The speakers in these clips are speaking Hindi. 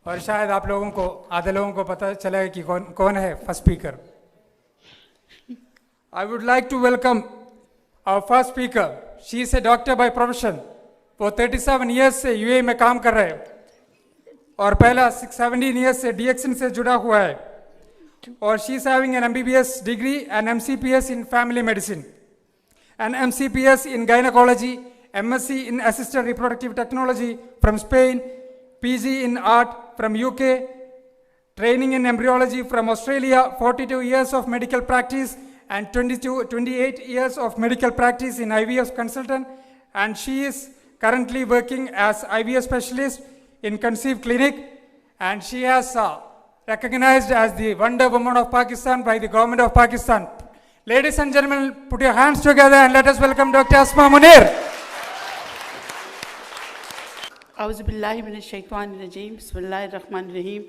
और शायद आप लोगों को आधे लोगों को पता चलेगा कि कौन कौन है first speaker. I would like to welcome our first speaker. She is a doctor by profession. वो 37 ईयर्स से यूएई में काम कर रहे हैं और पहला 17 ईयर्स से डीएक्सन से जुड़ा हुआ है और she is having an MBBS degree and MCPS in family medicine and MCPS in gynecology, MSc in assisted reproductive technology from Spain, PG in art from UK, training in embryology from Australia, 42 years of medical practice and 28 years of medical practice in IVF consultant, and she is currently working as IVF specialist in Conceive Clinic, and she has recognized as the Wonder Woman of Pakistan by the government of Pakistan. Ladies and gentlemen, put your hands together and let us welcome Dr. Asma Munir. Auzubillahi minash shaitanir rajeem. Bismillahir rahmanir rahim.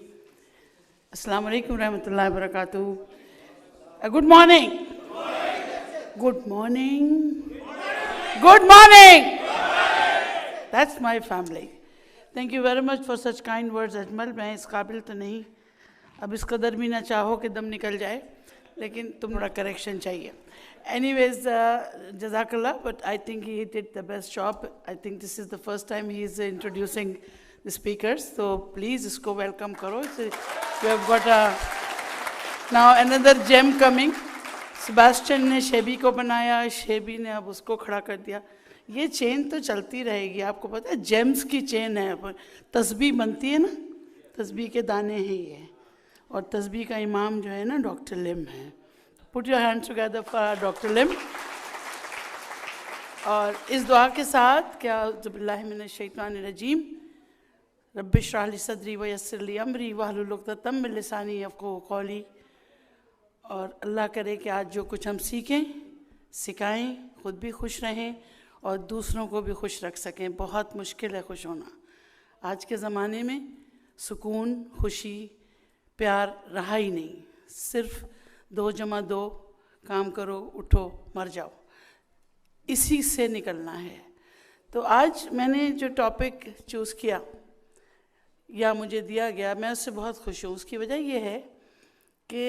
Assalamu alaikum warahmatullahi wabarakatuh. Good morning. Good morning. Good morning. That's my family. Thank you very much for such kind words, Ajmal. मैं इस काबिल तो नहीं, अब इस कदर भी ना चाहो कि दम निकल जाए, लेकिन तुम थोड़ा करेक्शन चाहिए. Anyways, Jazakallah, but I think he did the best job. I think this is the first time he is introducing the speakers, so please इसको welcome करो. We have got now another gem coming. Sebastian ने शेबी को बनाया, शेबी ने अब उसको खड़ा कर दिया. ये चेन तो चलती रहेगी. आपको पता है जेम्स की चेन है, तस्बीह बनती है ना, तस्बीह के दाने हैं ये, और तस्बीह का इमाम जो है ना डॉक्टर लिम है. Put your hands together for doctor Lim. और इस दुआ के साथ क्या औज़ुबिल्लाहि मिनश शैतानिर रजीम रब्बि इश्रह ली सदरी व यस्सिर ली अमरी वहलुल उक़दतम मिन लिसानी यफ़क़हू क़ौली. और अल्लाह करे कि आज जो कुछ हम सीखें, सिखाएं, ख़ुद भी खुश रहें और दूसरों को भी खुश रख सकें. बहुत मुश्किल है खुश होना आज के ज़माने में. सुकून, खुशी, प्यार रहा ही नहीं. सिर्फ 2 + 2 काम करो, उठो, मर जाओ, इसी से निकलना है. तो आज मैंने जो टॉपिक चूज़ किया या मुझे दिया गया, मैं उससे बहुत खुश हूँ. उसकी वजह यह है कि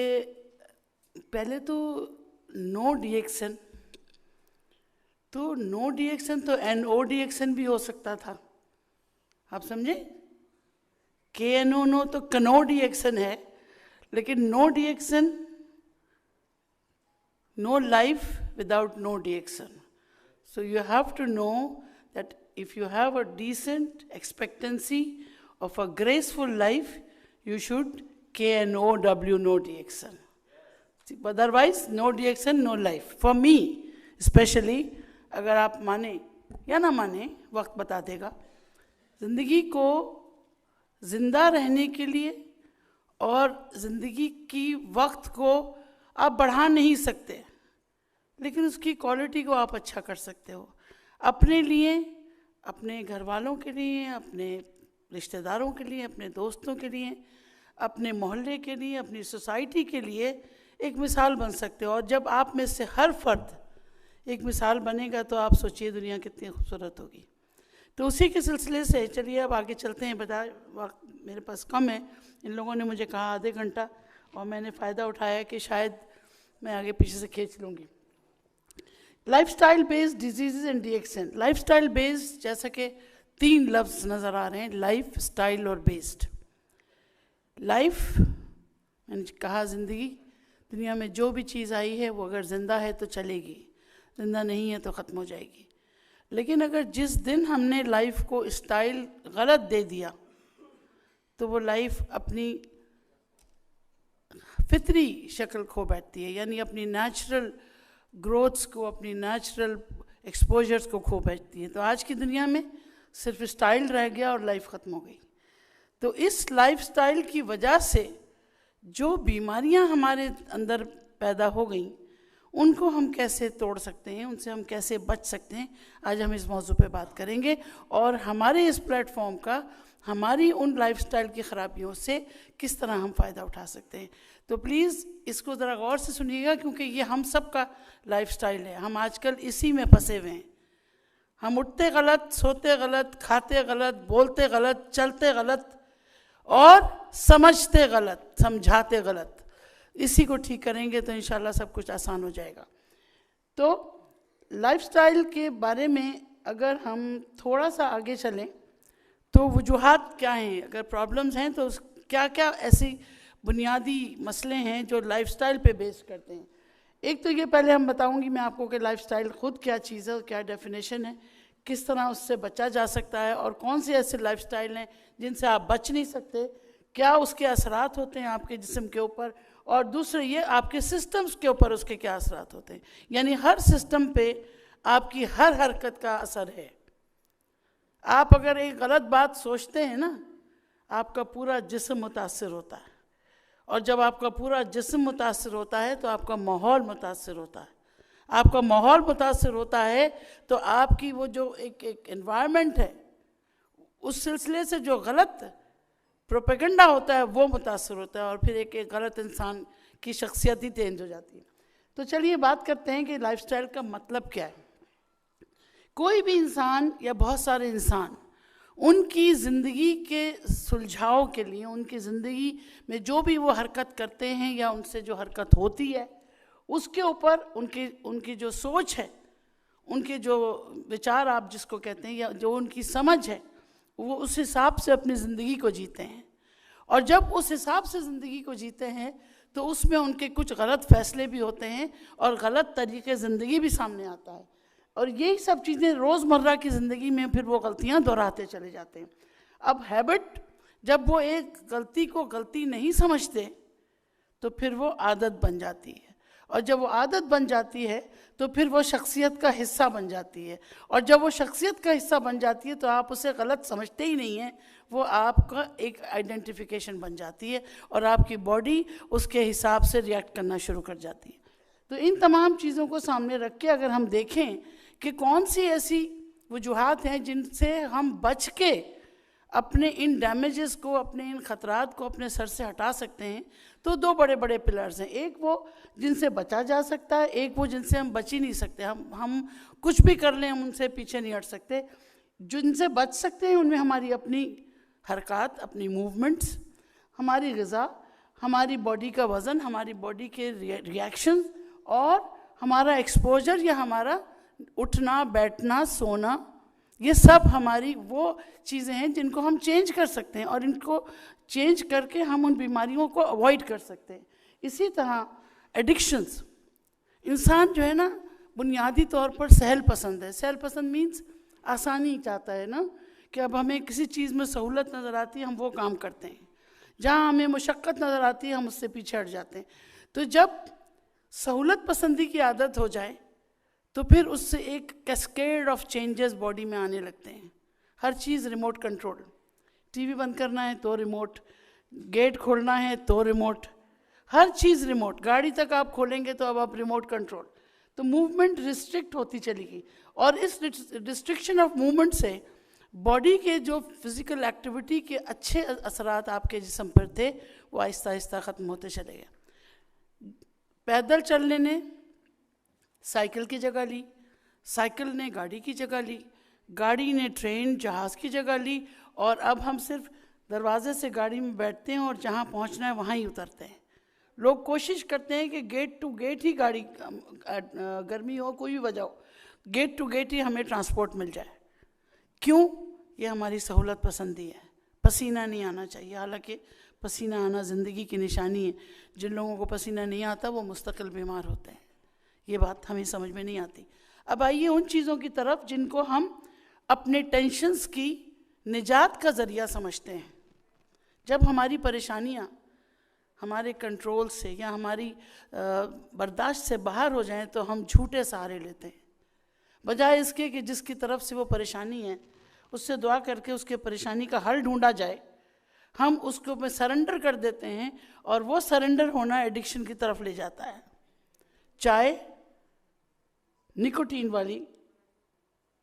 पहले तो नो डीएक्सन, तो नो डीएक्सन तो NO डीएक्सन भी हो सकता था. आप समझे? KNO तो कनो डीएक्सन है, लेकिन no डीएक्सन, no life without no DXN. So you have to know that if you have a decent expectancy of a graceful life, you should KNOW, no DXN. Otherwise, no DXN, no life. For me, especially, अगर आप माने या ना माने, वक्त बता देगा. ज़िंदगी को ज़िंदा रहने के लिए और ज़िंदगी की वक्त को आप बढ़ा नहीं सकते, लेकिन उसकी क्वालिटी को आप अच्छा कर सकते हो. अपने लिए, अपने घर वालों के लिए, अपने रिश्तेदारों के लिए, अपने दोस्तों के लिए, अपने मोहल्ले के लिए, अपनी सोसाइटी के लिए एक मिसाल बन सकते हो. और जब आप में से हर फर्द एक मिसाल बनेगा तो आप सोचिए दुनिया कितनी खूबसूरत होगी. तो उसी के सिलसिले से चलिए अब आगे चलते हैं. बता, वक्त मेरे पास कम है. इन लोगों ने मुझे कहा आधे घंटा, और मैंने फ़ायदा उठाया कि शायद मैं आगे पीछे से खींच लूँगी. Lifestyle based disease and DXN. Lifestyle based, जैसा कि 3 लफ्ज़ नज़र आ रहे हैं, लाइफ, स्टाइल और बेस्ड. लाइफ, मैंने कहा ज़िंदगी, दुनिया में जो भी चीज़ आई है वो अगर ज़िंदा है तो चलेगी, ज़िंदा नहीं है तो ख़त्म हो जाएगी. लेकिन अगर जिस दिन हमने लाइफ को स्टाइल गलत दे दिया तो वो लाइफ अपनी फितरी शक्ल खो बैठती है, यानी अपनी नेचुरल ग्रोथ्स को, अपनी नेचुरल एक्सपोजर्स को खो बैठती है. तो आज की दुनिया में सिर्फ स्टाइल रह गया और लाइफ ख़त्म हो गई. तो इस लाइफ स्टाइल की वजह से जो बीमारियां हमारे अंदर पैदा हो गई, उनको हम कैसे तोड़ सकते हैं, उनसे हम कैसे बच सकते हैं, आज हम इस मौजू पे बात करेंगे. और हमारे इस प्लेटफॉर्म का हमारी उन लाइफस्टाइल की ख़राबियों से किस तरह हम फ़ायदा उठा सकते हैं. तो प्लीज़ इसको ज़रा गौर से सुनिएगा, क्योंकि ये हम सब का लाइफस्टाइल है. हम आजकल इसी में फंसे हुए हैं. हम उठते गलत, सोते गलत, खाते गलत, बोलते गलत, चलते गलत, और समझते गलत, समझाते गलत। इसी को ठीक करेंगे तो इंशाल्लाह सब कुछ आसान हो जाएगा। तो लाइफस्टाइल के बारे में अगर हम थोड़ा सा आगे चलें तो वजूहात क्या हैं, अगर प्रॉब्लम्स हैं तो क्या क्या ऐसी बुनियादी मसले हैं जो लाइफस्टाइल पे बेस करते हैं। एक तो ये पहले हम बताऊंगी मैं आपको कि लाइफस्टाइल खुद क्या चीज़ है, क्या डेफिनेशन है, किस तरह उससे बचा जा सकता है और कौन से ऐसे लाइफस्टाइल हैं जिनसे आप बच नहीं सकते, क्या उसके असरात होते हैं आपके जिस्म के ऊपर, और दूसरे ये आपके सिस्टम्स के ऊपर उसके क्या असरात होते हैं। यानी हर सिस्टम पे आपकी हर हरकत का असर है। आप अगर एक गलत बात सोचते हैं ना, आपका पूरा जिस्म मुतासर होता है, और जब आपका पूरा जिस्म मुतासर होता है तो आपका माहौल मुतासर होता है। आपका माहौल मुतासर होता है तो आपकी वो जो एक एनवायरनमेंट है, उस सिलसिले से जो गलत प्रोपेगेंडा होता है वो मुतासर होता है, और फिर एक गलत इंसान की शख्सियत ही चेंज हो जाती है। तो चलिए बात करते हैं कि लाइफस्टाइल का मतलब क्या है। कोई भी इंसान या बहुत सारे इंसान उनकी ज़िंदगी के सुलझाव के लिए, उनकी ज़िंदगी में जो भी वो हरकत करते हैं या उनसे जो हरकत होती है उसके ऊपर उनकी जो सोच है, उनके जो विचार आप जिसको कहते हैं, या जो उनकी समझ है, वो उस हिसाब से अपनी ज़िंदगी को जीते हैं। और जब उस हिसाब से ज़िंदगी को जीते हैं तो उसमें उनके कुछ गलत फैसले भी होते हैं और गलत तरीके ज़िंदगी भी सामने आता है, और यही सब चीज़ें रोज़मर्रा की ज़िंदगी में फिर वो गलतियाँ दोहराते चले जाते हैं। अब हैबिट, जब वो एक गलती को गलती नहीं समझते तो फिर वो आदत बन जाती है, और जब वो आदत बन जाती है तो फिर वो शख्सियत का हिस्सा बन जाती है, और जब वो शख्सियत का हिस्सा बन जाती है तो आप उसे गलत समझते ही नहीं हैं, वो आपका एक आइडेंटिफिकेशन बन जाती है और आपकी बॉडी उसके हिसाब से रिएक्ट करना शुरू कर जाती है। तो इन तमाम चीज़ों को सामने रख के अगर हम देखें कि कौन सी ऐसी वजूहात हैं जिनसे हम बच के अपने इन डैमेजेस को, अपने इन ख़तरात को अपने सर से हटा सकते हैं, तो दो बड़े बड़े पिलर्स हैं। एक वो जिनसे बचा जा सकता है, एक वो जिनसे हम बच ही नहीं सकते। हम कुछ भी कर लें, हम उनसे पीछे नहीं हट सकते। जिनसे बच सकते हैं उनमें हमारी अपनी हरकत, अपनी मूवमेंट्स, हमारी ग़िज़ा, हमारी बॉडी का वज़न, हमारी बॉडी के रिएक्शन, और हमारा एक्सपोजर या हमारा उठना, बैठना, सोना, ये सब हमारी वो चीज़ें हैं जिनको हम चेंज कर सकते हैं, और इनको चेंज करके हम उन बीमारियों को अवॉइड कर सकते हैं। इसी तरह एडिक्शंस, इंसान जो है ना बुनियादी तौर पर सहल पसंद है। सहल पसंद मीन्स आसानी चाहता है ना, कि अब हमें किसी चीज़ में सहूलत नज़र आती है हम वो काम करते हैं, जहाँ हमें मुशक्क़त नज़र आती है हम उससे पीछे हट जाते हैं। तो जब सहूलत पसंदी की आदत हो जाए तो फिर उससे एक कैस्केड ऑफ चेंजेस बॉडी में आने लगते हैं। हर चीज़ रिमोट कंट्रोल, टीवी बंद करना है तो रिमोट, गेट खोलना है तो रिमोट, हर चीज़ रिमोट, गाड़ी तक आप खोलेंगे तो अब आप रिमोट कंट्रोल। तो मूवमेंट रिस्ट्रिक्ट होती चलेगी, और इस रिस्ट्रिक्शन ऑफ मूवमेंट से बॉडी के जो फिज़िकल एक्टिविटी के अच्छे असरात आपके जिस्म पर थे वो आहिस्ता आहिस्ता ख़त्म होते चले गए। पैदल चलने ने साइकिल की जगह ली, साइकिल ने गाड़ी की जगह ली, गाड़ी ने ट्रेन जहाज़ की जगह ली, और अब हम सिर्फ दरवाजे से गाड़ी में बैठते हैं और जहाँ पहुँचना है वहाँ ही उतरते हैं। लोग कोशिश करते हैं कि गेट टू गेट ही गाड़ी, गर्मी हो कोई भी वजह हो, गेट टू गेट ही हमें ट्रांसपोर्ट मिल जाए। क्यों? ये हमारी सहूलत पसंदी है। पसीना नहीं आना चाहिए, हालांकि पसीना आना ज़िंदगी की निशानी है। जिन लोगों को पसीना नहीं आता वो मुस्तकिल बीमार होते हैं। ये बात हमें समझ में नहीं आती। अब आइए उन चीज़ों की तरफ जिनको हम अपने टेंशन्स की निजात का ज़रिया समझते हैं। जब हमारी परेशानियाँ हमारे कंट्रोल से या हमारी बर्दाश्त से बाहर हो जाएं तो हम झूठे सहारे लेते हैं, बजाय इसके कि जिसकी तरफ से वो परेशानी है उससे दुआ करके उसके परेशानी का हल ढूंढा जाए। हम उसको में सरेंडर कर देते हैं, और वो सरेंडर होना एडिक्शन की तरफ ले जाता है। चाय, निकोटीन वाली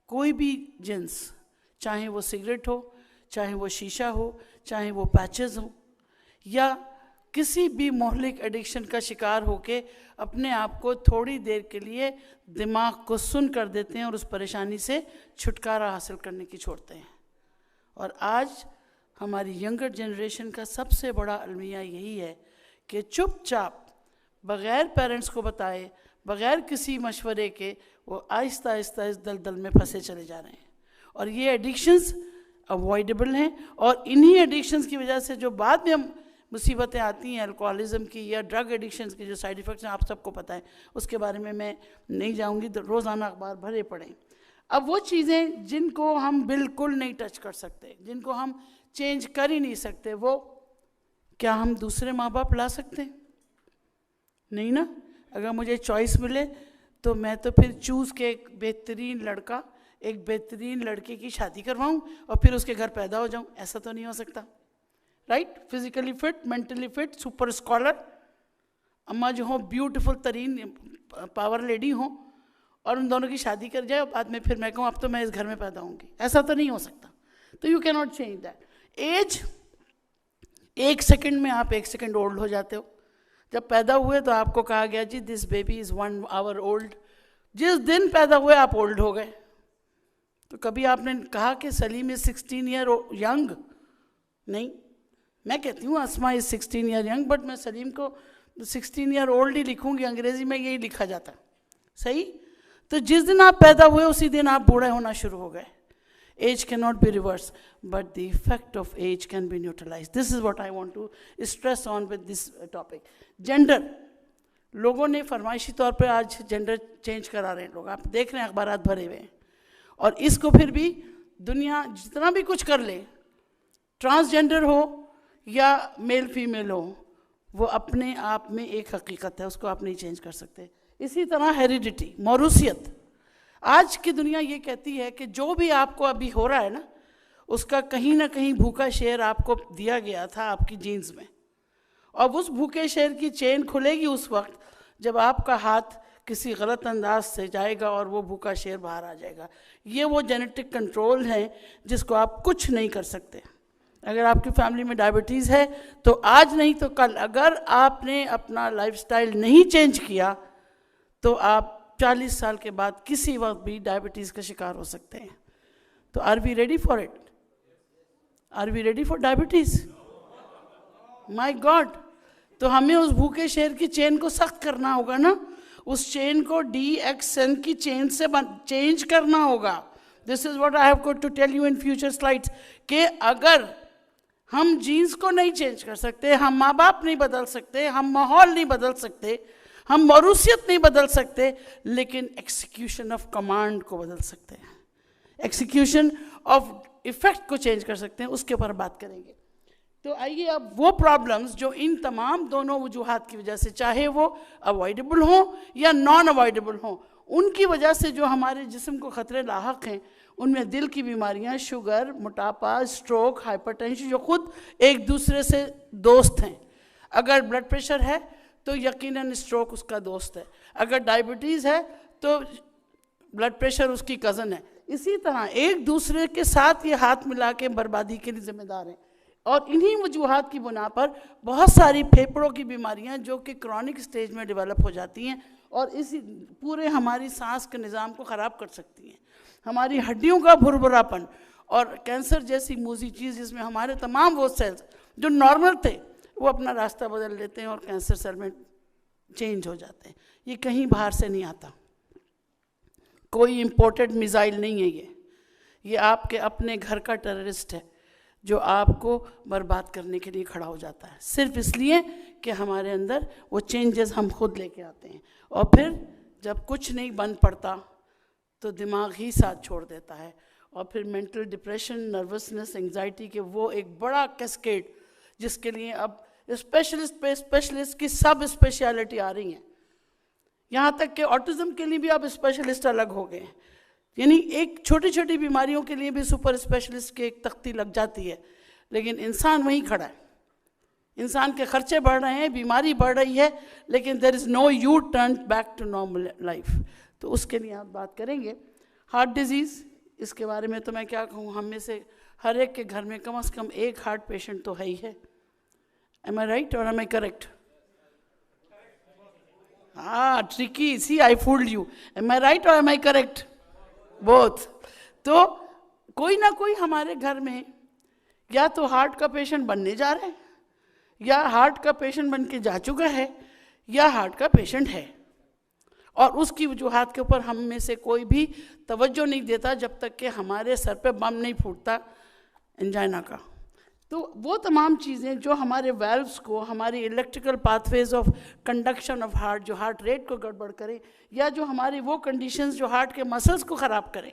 कोई भी जिन्स, चाहे वो सिगरेट हो, चाहे वो शीशा हो, चाहे वो पैचेस हो, या किसी भी मोहलिक एडिक्शन का शिकार होके अपने आप को थोड़ी देर के लिए दिमाग को सुन कर देते हैं और उस परेशानी से छुटकारा हासिल करने की छोड़ते हैं। और आज हमारी यंगर जनरेशन का सबसे बड़ा अलमिया यही है कि चुपचाप बग़ैर पेरेंट्स को बताए, बग़ैर किसी मशवरे के वो आहिस्ता आहिस्ता इस दलदल में फंसे चले जा रहे हैं। और ये एडिक्शंस अवॉइडेबल हैं, और इन्हीं एडिक्शंस की वजह से जो बाद में हम मुसीबतें आती हैं अल्कोहलिज्म की या ड्रग एडिक्शंस के जो साइड इफ़ेक्ट्स हैं आप सबको पता है, उसके बारे में मैं नहीं जाऊंगी, तो रोज़ाना अखबार भरे पड़ें। अब वो चीज़ें जिनको हम बिल्कुल नहीं टच कर सकते, जिनको हम चेंज कर ही नहीं सकते, वो क्या हम दूसरे माँ बाप ला सकते हैं? नहीं ना। अगर मुझे चॉइस मिले तो मैं तो फिर चूज़ के एक बेहतरीन लड़का एक बेहतरीन लड़के की शादी करवाऊं और फिर उसके घर पैदा हो जाऊं। ऐसा तो नहीं हो सकता, right? Physically fit, mentally fit, super scholar, अम्मा जो हो ब्यूटीफुल तरीन पावर लेडी हो, और उन दोनों की शादी कर जाए और बाद में फिर मैं कहूँ अब तो मैं इस घर में पैदा होंगी। ऐसा तो नहीं हो सकता। तो you can not change that. Age, 1 second में आप 1 सेकेंड ओल्ड हो जाते हो। जब पैदा हुए तो आपको कहा गया जी this baby is 1 hour old. जिस दिन पैदा हुए आप ओल्ड हो गए। तो कभी आपने कहा कि सलीम इज़ 16 ईयर यंग? नहीं, मैं कहती हूँ अस्मा इज़ 16 ईयर यंग, बट मैं सलीम को 16 ईयर ओल्ड ही लिखूँगी, अंग्रेज़ी में यही लिखा जाता। सही? तो जिस दिन आप पैदा हुए उसी दिन आप बूढ़े होना शुरू हो गए। Age cannot be reversed, but the effect of age can be neutralized. This is what I want to stress on with this topic. Gender. लोगों ने फरमाइशी तौर पे आज जेंडर चेंज करा रहे हैं लोग, आप देख रहे हैं अखबारात भरे हुए हैं। और इसको फिर भी दुनिया जितना भी कुछ कर ले, ट्रांसजेंडर हो या मेल फीमेल हो, वो अपने आप में एक हकीकत है, उसको आप नहीं चेंज कर सकते। इसी तरह हेरिडिटी, मौरूसियत। आज की दुनिया ये कहती है कि जो भी आपको अभी हो रहा है ना, उसका कहीं ना कहीं भूखा शेर आपको दिया गया था आपकी जीन्स में, और उस भूखे शेर की चेन खुलेगी उस वक्त जब आपका हाथ किसी गलत अंदाज से जाएगा और वो भूखा शेर बाहर आ जाएगा। ये वो जेनेटिक कंट्रोल है जिसको आप कुछ नहीं कर सकते। अगर आपकी फैमिली में डायबिटीज़ है तो आज नहीं तो कल, अगर आपने अपना लाइफस्टाइल नहीं चेंज किया तो आप 40 साल के बाद किसी वक्त भी डायबिटीज़ का शिकार हो सकते हैं। तो are we ready for it? Are we ready for diabetes? My God! तो हमें उस भूखे शेर की चेन को सख्त करना होगा ना, उस चेन को DXN की चेन से चेंज करना होगा। This is what I have got to tell you in future slides, कि अगर हम जीन्स को नहीं चेंज कर सकते, हम माँ बाप नहीं बदल सकते, हम माहौल नहीं बदल सकते, हम मौरूसियत नहीं बदल सकते, लेकिन एक्सिक्यूशन ऑफ कमांड को बदल सकते हैं, एक्सिक्यूशन ऑफ इफेक्ट को चेंज कर सकते हैं। उसके ऊपर बात करेंगे। तो आइए अब वो प्रॉब्लम्स जो इन तमाम दोनों वजूहात की वजह से, चाहे वो अवॉइडेबल हो या नॉन अवॉइडेबल हो, उनकी वजह से जो हमारे जिस्म को ख़तरे लाहक हैं, उनमें दिल की बीमारियां, शुगर, मोटापा, स्ट्रोक, हाइपरटेंशन, जो खुद एक दूसरे से दोस्त हैं। अगर ब्लड प्रेशर है तो यकीनन स्ट्रोक उसका दोस्त है, अगर डायबिटीज़ है तो ब्लड प्रेशर उसकी कज़न है। इसी तरह एक दूसरे के साथ ये हाथ मिला के बर्बादी के लिए जिम्मेदार हैं। और इन्हीं वजूहात की बुना पर बहुत सारी फेफड़ों की बीमारियां जो कि क्रॉनिक स्टेज में डेवलप हो जाती हैं और इसी पूरे हमारी सांस के निज़ाम को ख़राब कर सकती हैं। हमारी हड्डियों का भुरभुरापन और कैंसर जैसी मूजी चीज़ जिसमें हमारे तमाम वो सेल्स जो नॉर्मल थे वो अपना रास्ता बदल लेते हैं और कैंसर सेल में चेंज हो जाते हैं। ये कहीं बाहर से नहीं आता, कोई इम्पोर्टेड मिसाइल नहीं है ये आपके अपने घर का टेररिस्ट है जो आपको बर्बाद करने के लिए खड़ा हो जाता है, सिर्फ इसलिए कि हमारे अंदर वो चेंजेस हम खुद लेके आते हैं। और फिर जब कुछ नहीं बन पड़ता तो दिमाग ही साथ छोड़ देता है, और फिर मेंटल डिप्रेशन, नर्वसनेस, एंग्जाइटी के वो एक बड़ा कैस्केड जिसके लिए अब स्पेशलिस्ट पे स्पेशलिस्ट की सब स्पेशलिटी आ रही हैं। यहाँ तक कि ऑटिज़म के लिए भी अब स्पेशलिस्ट अलग हो गए हैं, यानी एक छोटी छोटी बीमारियों के लिए भी सुपर स्पेशलिस्ट की एक तख्ती लग जाती है। लेकिन इंसान वहीं खड़ा है, इंसान के खर्चे बढ़ रहे हैं, बीमारी बढ़ रही है, लेकिन there is no U turn back to normal life. तो उसके लिए आप बात करेंगे। हार्ट डिजीज़, इसके बारे में तो मैं क्या कहूँ, हम में से हर एक के घर में कम से कम एक हार्ट पेशेंट तो है ही है। एम आई राइट और एम आई करेक्ट? हाँ, tricky, see I fooled you. Am I right और एम आई करेक्ट? बोथ। तो कोई ना कोई हमारे घर में या तो हार्ट का पेशेंट बनने जा रहा है, या हार्ट का पेशेंट बन के जा चुका है, या हार्ट का पेशेंट है, और उसकी वजूहात के ऊपर हम में से कोई भी तवज्जो नहीं देता जब तक कि हमारे सर पे बम नहीं फूटता एंजाइना का। तो वो तमाम चीज़ें जो हमारे वेल्व्स को, हमारी electrical pathways of conduction of heart, जो हार्ट रेट को गड़बड़ करें, या जो हमारी वो कंडीशंस जो हार्ट के मसल्स को ख़राब करें,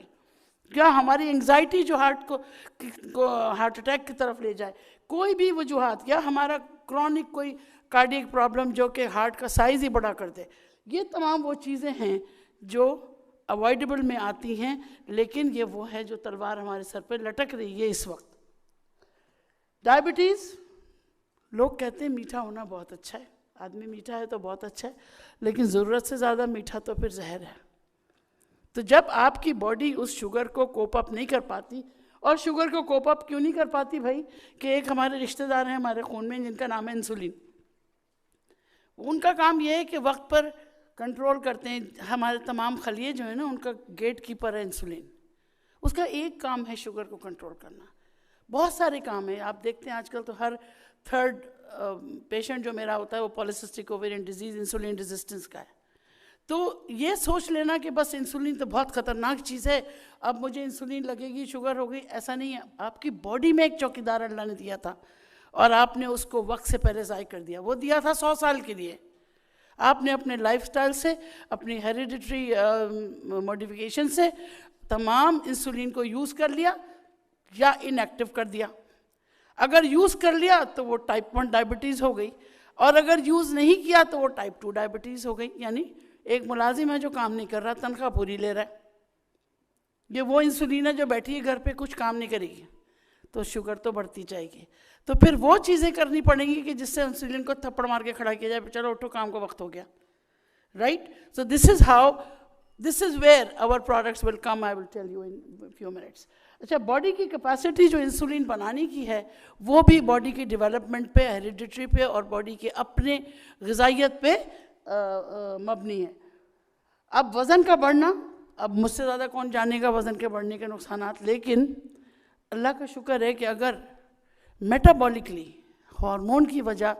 या हमारी एंग्जाइटी जो हार्ट को हार्ट अटैक की तरफ ले जाए, कोई भी वजूहात, या हमारा क्रॉनिक कोई कार्डियक प्रॉब्लम जो कि हार्ट का साइज़ ही बड़ा कर दे, ये तमाम वो चीज़ें हैं जो अवॉइडेबल में आती हैं। लेकिन ये वो है जो तलवार हमारे सर पे लटक रही है इस वक्त। डायबिटीज़, लोग कहते हैं मीठा होना बहुत अच्छा है, आदमी मीठा है तो बहुत अच्छा है, लेकिन ज़रूरत से ज़्यादा मीठा तो फिर जहर है। तो जब आपकी बॉडी उस शुगर को कोप अप नहीं कर पाती, और शुगर को कोप अप क्यों नहीं कर पाती भाई, कि एक हमारे रिश्तेदार हैं हमारे खून में जिनका नाम है इंसुलिन, उनका काम यह है कि वक्त पर कंट्रोल करते हैं। हमारे तमाम खलिए जो है ना, उनका गेट कीपर है इंसुलिन, उसका एक काम है शुगर को कंट्रोल करना। बहुत सारे काम हैं, आप देखते हैं आजकल तो हर थर्ड पेशेंट जो मेरा होता है वो polycystic ovarian disease, insulin resistance का है। तो ये सोच लेना कि बस इंसुलिन तो बहुत ख़तरनाक चीज़ है, अब मुझे इंसुलिन लगेगी, शुगर हो गई, ऐसा नहीं है। आपकी बॉडी में एक चौकीदार अल्लाह ने दिया था और आपने उसको वक्त से पहले ज़ाय कर दिया। वो दिया था 100 साल के लिए, आपने अपने लाइफस्टाइल से, अपनी हेरिडिटरी मॉडिफिकेशन से तमाम इंसुलिन को यूज़ कर लिया या इनएक्टिव कर दिया। अगर यूज़ कर लिया तो वो टाइप 1 डायबिटीज़ हो गई, और अगर यूज़ नहीं किया तो वो टाइप 2 डायबिटीज़ हो गई। यानी एक मुलाजिम है जो काम नहीं कर रहा, तनख्वाह पूरी ले रहा है, ये वो इंसुलिन है जो बैठी है घर पे, कुछ काम नहीं करेगी, तो शुगर तो बढ़ती जाएगी। तो फिर वो चीज़ें करनी पड़ेंगी कि जिससे इंसुलिन को थप्पड़ मार के खड़ा किया जाए, चलो उठो काम का वक्त हो गया, right. So this is where our products will come, I will tell you in few minutes. अच्छा, बॉडी की कैपेसिटी जो इंसुलिन बनाने की है वो भी बॉडी की डेवलपमेंट पे, हेरिडिटरी पे और बॉडी के अपने ग़िज़ाइयत पे मबनी है। अब वज़न का बढ़ना, अब मुझसे ज़्यादा कौन जानेगा वज़न के बढ़ने के नुकसानात, लेकिन अल्लाह का शुक्र है कि अगर मेटाबॉलिकली हार्मोन की वजह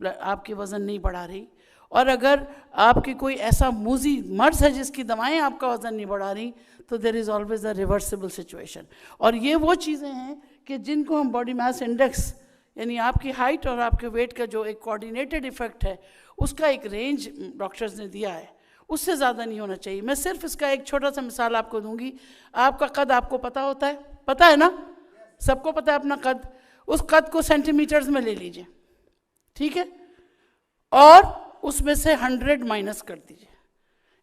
आपकी वज़न नहीं बढ़ा रही, और अगर आपकी कोई ऐसा मूजी मर्ज़ है जिसकी दवाएं आपका वज़न नहीं बढ़ा रही, तो there is always a reversible situation. और ये वो चीज़ें हैं कि जिनको हम बॉडी मास इंडेक्स, यानी आपकी हाइट और आपके वेट का जो एक कोऑर्डिनेटेड इफेक्ट है, उसका एक रेंज डॉक्टर्स ने दिया है, उससे ज़्यादा नहीं होना चाहिए। मैं सिर्फ इसका एक छोटा सा मिसाल आपको दूंगी। आपका कद आपको पता होता है, पता है ना, सबको पता है अपना कद, उस कद को सेंटीमीटर्स में ले लीजिए, ठीक है, और उसमें से 100 माइनस कर दीजिए,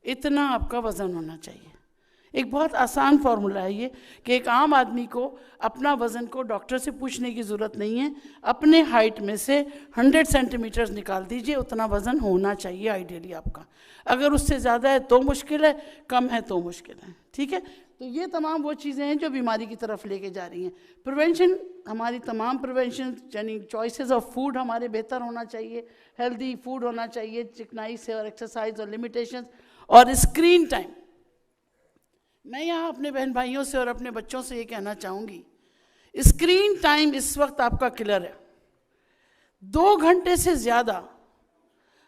इतना आपका वज़न होना चाहिए। एक बहुत आसान फार्मूला है ये कि एक आम आदमी को अपना वज़न को डॉक्टर से पूछने की ज़रूरत नहीं है, अपने हाइट में से 100 सेंटीमीटर्स निकाल दीजिए, उतना वज़न होना चाहिए आइडियली आपका। अगर उससे ज़्यादा है तो मुश्किल है, कम है तो मुश्किल है, ठीक है। तो ये तमाम वो चीज़ें हैं जो बीमारी की तरफ लेके जा रही हैं। प्रिवेंशन, हमारी तमाम प्रिवेंशन यानी चॉइसेस ऑफ फूड हमारे बेहतर होना चाहिए, हेल्दी फूड होना चाहिए, चिकनाई से और एक्सरसाइज और लिमिटेशंस और स्क्रीन टाइम। मैं यहाँ अपने बहन भाइयों से और अपने बच्चों से ये कहना चाहूँगी, स्क्रीन टाइम इस वक्त आपका किलर है। 2 घंटे से ज़्यादा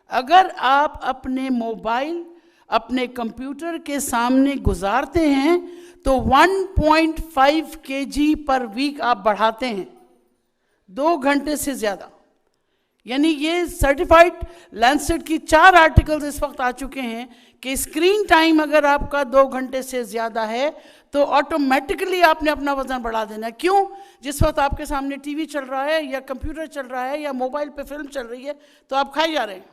अगर आप अपने मोबाइल, अपने कंप्यूटर के सामने गुजारते हैं तो 1.5 kg पर वीक आप बढ़ाते हैं, 2 घंटे से ज़्यादा। यानी ये सर्टिफाइड लैंसेट की 4 आर्टिकल्स इस वक्त आ चुके हैं कि स्क्रीन टाइम अगर आपका 2 घंटे से ज़्यादा है तो ऑटोमेटिकली आपने अपना वज़न बढ़ा देना है। क्यों? जिस वक्त आपके सामने टीवी चल रहा है या कंप्यूटर चल रहा है या मोबाइल पे फिल्म चल रही है तो आप खाए जा रहे हैं,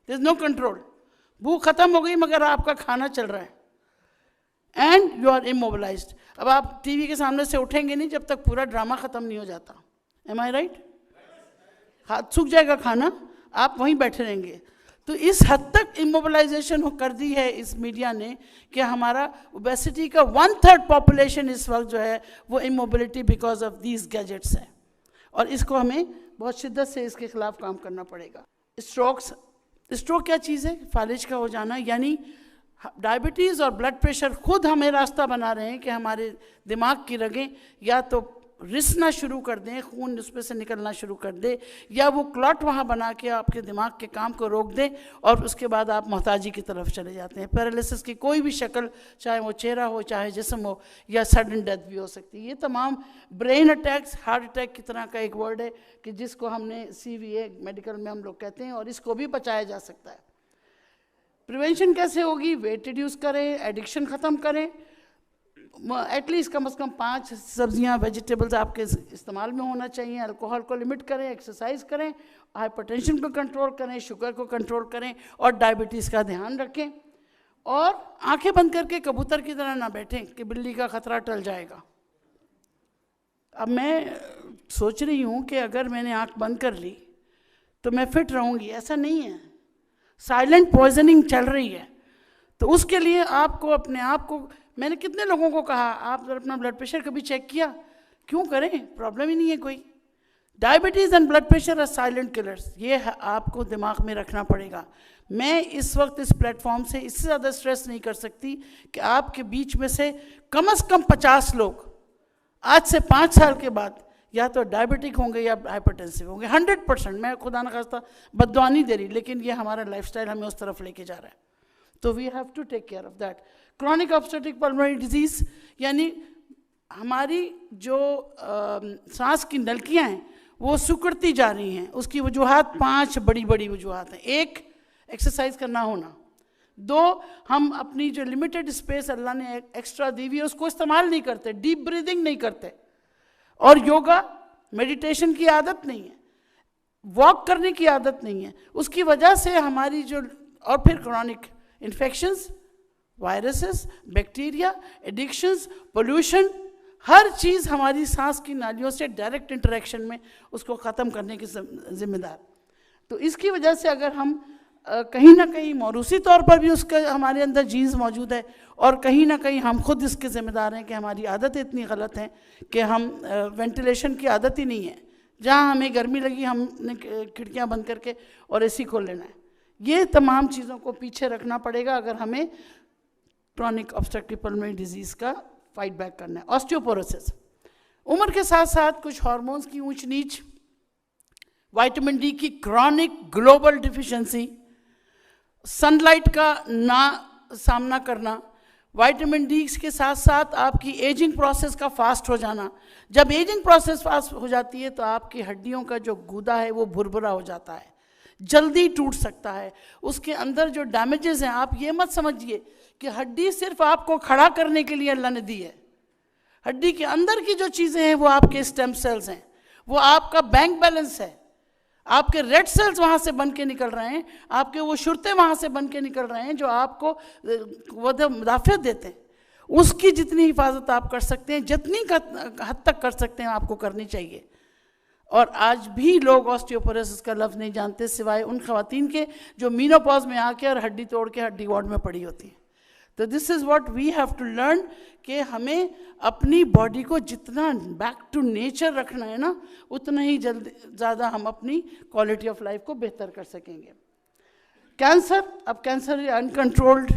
देयर इज़ नो कंट्रोल। भूख खत्म हो गई मगर आपका खाना चल रहा है एंड यू आर इमोबिलाइज्ड। अब आप टीवी के सामने से उठेंगे नहीं जब तक पूरा ड्रामा ख़त्म नहीं हो जाता। M I right? हाथ सूख जाएगा खाना, आप वहीं बैठे रहेंगे। तो इस हद तक इमोबिलाइजेशन कर दी है इस मीडिया ने कि हमारा ओबेसिटी का 1/3 पॉपुलेशन इस वक्त जो है वो immobility because of these gadgets है, और इसको हमें बहुत शिद्दत से इसके खिलाफ काम करना पड़ेगा। स्ट्रोक क्या चीज़ है? फालिज का हो जाना, यानी डायबिटीज़ और ब्लड प्रेशर खुद हमें रास्ता बना रहे हैं कि हमारे दिमाग की रगें या तो रिसना शुरू कर दें, खून उसमें से निकलना शुरू कर दे, या वो क्लॉट वहाँ बना के आपके दिमाग के काम को रोक दे और उसके बाद आप मोहताजी की तरफ चले जाते हैं। पैरालिसिस की कोई भी शक्ल, चाहे वो चेहरा हो चाहे जिस्म हो, या सडन डेथ भी हो सकती है। ये तमाम ब्रेन अटैक्स, हार्ट अटैक की तरह का एक वर्ड है कि जिसको हमने CVA मेडिकल में हम लोग कहते हैं, और इसको भी बचाया जा सकता है। प्रिवेंशन कैसे होगी? वेट रिड्यूस करें, एडिक्शन ख़त्म करें, एटलीस्ट कम से कम 5 सब्जियां वेजिटेबल्स आपके इस्तेमाल में होना चाहिए, अल्कोहल को लिमिट करें, एक्सरसाइज करें, हाइपरटेंशन को कंट्रोल करें, शुगर को कंट्रोल करें, और डायबिटीज़ का ध्यान रखें। और आंखें बंद करके कबूतर की तरह ना बैठें कि बिल्ली का खतरा टल जाएगा। अब मैं सोच रही हूँ कि अगर मैंने आंख बंद कर ली तो मैं फिट रहूँगी, ऐसा नहीं है। साइलेंट पॉइजनिंग चल रही है। तो उसके लिए आपको अपने आप को, मैंने कितने लोगों को कहा आप अपना ब्लड प्रेशर कभी चेक किया? क्यों करें, प्रॉब्लम ही नहीं है कोई। Diabetes and blood pressure are silent killers, ये आपको दिमाग में रखना पड़ेगा। मैं इस वक्त इस प्लेटफॉर्म से इससे ज़्यादा स्ट्रेस नहीं कर सकती कि आपके बीच में से कम 50 लोग आज से 5 साल के बाद या तो डायबिटिक होंगे या हाइपरटेंसिव होंगे। 100%, मैं खुदा न खास्ता बद्दुआ नहीं दे रही, लेकिन ये हमारा लाइफस्टाइल हमें उस तरफ लेके जा रहा है। तो we have to take care of that. Chronic obstructive pulmonary disease यानी हमारी जो सांस की नलकियाँ हैं वो सिकुड़ती जा रही हैं। उसकी वजूहात 5 बड़ी बड़ी वजूहात हैं। 1, एक्सरसाइज करना होना। 2, हम अपनी जो लिमिटेड स्पेस अल्लाह ने एक्स्ट्रा दी हुई है उसको इस्तेमाल नहीं करते, डीप ब्रीदिंग नहीं करते, और योगा मेडिटेशन की आदत नहीं है, वॉक करने की आदत नहीं है। उसकी वजह से हमारी जो, और फिर chronic infections, viruses, bacteria, addictions, pollution, हर चीज़ हमारी सांस की नालियों से डायरेक्ट इंटरेक्शन में उसको ख़त्म करने की जिम्मेदार। तो इसकी वजह से अगर हम कहीं ना कहीं मौरूसी तौर पर भी उसका हमारे अंदर जीन्स मौजूद है, और कहीं ना कहीं हम खुद इसके ज़िम्मेदार हैं कि हमारी आदतें इतनी गलत हैं कि हम वेंटिलेशन की आदत ही नहीं है। जहाँ हमें गर्मी लगी हमने खिड़कियाँ बंद करके और AC खोल लेना है। ये तमाम चीज़ों को पीछे रखना पड़ेगा अगर हमें क्रॉनिक ऑब्स्ट्रक्टिव पल्मोनरी डिजीज़ का फाइट बैक करना है। ऑस्टियोपोरोसिस, उम्र के साथ साथ कुछ हार्मोन्स की ऊंच नीच, विटामिन D की क्रॉनिक ग्लोबल डिफिशिएंसी, सनलाइट का ना सामना करना, विटामिन D के साथ साथ आपकी एजिंग प्रोसेस का फास्ट हो जाना। जब एजिंग प्रोसेस फास्ट हो जाती है तो आपकी हड्डियों का जो गूदा है वो भुरभुरा हो जाता है, जल्दी टूट सकता है। उसके अंदर जो डैमेजेस हैं, आप ये मत समझिए कि हड्डी सिर्फ आपको खड़ा करने के लिए अल्लाह ने दी है। हड्डी के अंदर की जो चीज़ें हैं वो आपके स्टेम सेल्स हैं, वो आपका बैंक बैलेंस है। आपके रेड सेल्स वहाँ से बन के निकल रहे हैं, आपके वो शुरते वहाँ से बन के निकल रहे हैं जो आपको मुदाफ़ियत देते हैं। उसकी जितनी हिफाजत आप कर सकते हैं, जितनी हद तक कर सकते हैं आपको करनी चाहिए। और आज भी लोग ऑस्टियोपोरोसिस का लफ्ज़ नहीं जानते सिवाय उन ख़वातीन के जो मीनोपॉज में आके और हड्डी तोड़ के हड्डी वार्ड में पड़ी होती हैं। तो this is what we have to learn कि हमें अपनी बॉडी को जितना बैक टू नेचर रखना है ना, उतना ही ज़्यादा हम अपनी क्वालिटी ऑफ लाइफ को बेहतर कर सकेंगे। कैंसर, अब कैंसर अनकंट्रोल्ड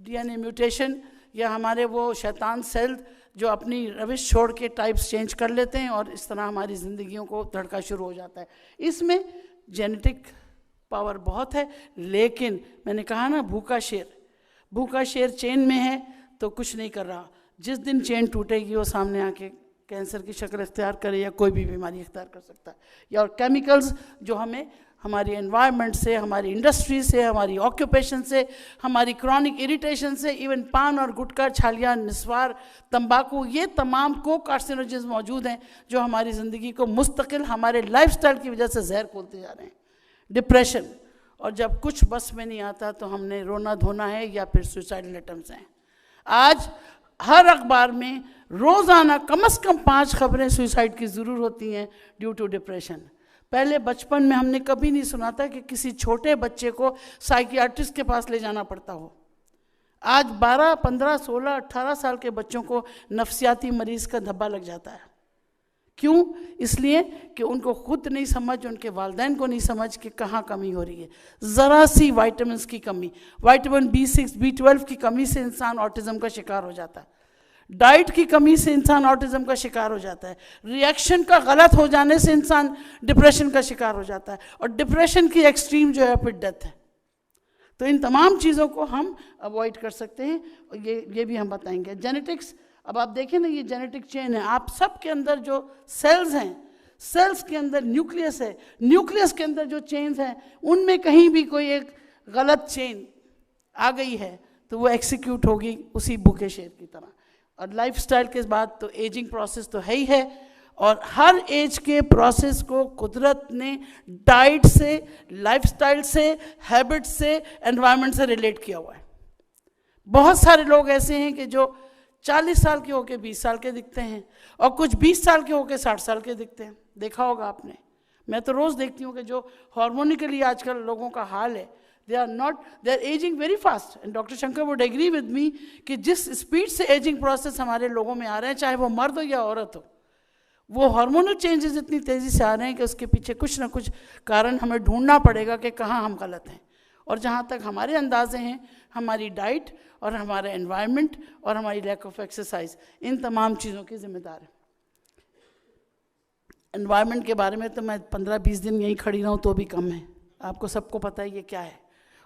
DNA म्यूटेशन या हमारे वो शैतान सेल जो अपनी रविश छोड़ के टाइप्स चेंज कर लेते हैं और इस तरह हमारी ज़िंदगियों को धड़का शुरू हो जाता है। इसमें जेनेटिक पावर बहुत है, लेकिन मैंने कहा ना भूखा शेर चेन में है तो कुछ नहीं कर रहा। जिस दिन चेन टूटेगी वो सामने आके कैंसर की शक्ल इख्तियार करे या कोई भी बीमारी इख्तियार कर सकता है। या और केमिकल्स जो हमें हमारी एनवायरनमेंट से, हमारी इंडस्ट्री से, हमारी ऑक्यूपेशन से, हमारी क्रॉनिक इरिटेशन से, इवन पान और गुटखा, छालिया, निस्वार, तंबाकू, ये तमाम को कार्सिनोजेंस मौजूद हैं जो हमारी ज़िंदगी को मुस्तकिल हमारे लाइफस्टाइल की वजह से जहर खोलते जा रहे हैं। डिप्रेशन, और जब कुछ बस में नहीं आता तो हमने रोना धोना है या फिर सुसाइडल अटेम्प्ट्स हैं। आज हर अखबार में रोज़ाना कम से कम 5 खबरें सुसाइड की ज़रूर होती हैं ड्यू टू डिप्रेशन। पहले बचपन में हमने कभी नहीं सुना था कि किसी छोटे बच्चे को साइकियाट्रिस्ट के पास ले जाना पड़ता हो। आज 12, 15, 16, 18 साल के बच्चों को नफ्सियाती मरीज़ का धब्बा लग जाता है। क्यों? इसलिए कि उनको खुद नहीं समझ, उनके वालिदैन को नहीं समझ कि कहाँ कमी हो रही है। ज़रा सी विटामिन्स की कमी, विटामिन B6, B12 की कमी से इंसान ऑटिज़म का शिकार हो जाता है। डाइट की कमी से इंसान ऑटिज्म का शिकार हो जाता है, रिएक्शन का गलत हो जाने से इंसान डिप्रेशन का शिकार हो जाता है, और डिप्रेशन की एक्सट्रीम जो है फिर डेथ है। तो इन तमाम चीज़ों को हम अवॉइड कर सकते हैं, और ये भी हम बताएंगे। जेनेटिक्स, अब आप देखें ना, ये जेनेटिक चेन है, आप सब के अंदर जो सेल्स हैं, सेल्स के अंदर न्यूक्लियस है, न्यूक्लियस के अंदर जो चेन्स हैं, उनमें कहीं भी कोई एक गलत चेन आ गई है तो वो एक्सिक्यूट होगी उसी भूखे शेर की तरह। और लाइफस्टाइल के बाद तो एजिंग प्रोसेस तो है ही है, और हर एज के प्रोसेस को कुदरत ने डाइट से, लाइफस्टाइल से, हैबिट से, एनवायरनमेंट से रिलेट किया हुआ है। बहुत सारे लोग ऐसे हैं कि जो 40 साल के होके 20 साल के दिखते हैं, और कुछ 20 साल के होके 60 साल के दिखते हैं। देखा होगा आपने, मैं तो रोज़ देखती हूँ कि जो हार्मोनिकली आजकल लोगों का हाल है, they are aging very fast, and Dr. Shankar would agree with me कि जिस स्पीड से एजिंग प्रोसेस हमारे लोगों में आ रहे हैं, चाहे वो मर्द हो या औरत हो, वो हार्मोनल चेंजेस इतनी तेज़ी से आ रहे हैं कि उसके पीछे कुछ ना कुछ कारण हमें ढूंढना पड़ेगा कि कहाँ हम गलत हैं। और जहाँ तक हमारे अंदाजे हैं, हमारी डाइट और हमारा एनवायरनमेंट और हमारी लैक ऑफ एक्सरसाइज, इन तमाम चीज़ों की जिम्मेदार है। एनवायरनमेंट के बारे में तो मैं 15-20 दिन यहीं खड़ी रहूँ तो भी कम है, आपको सबको पता है ये क्या है।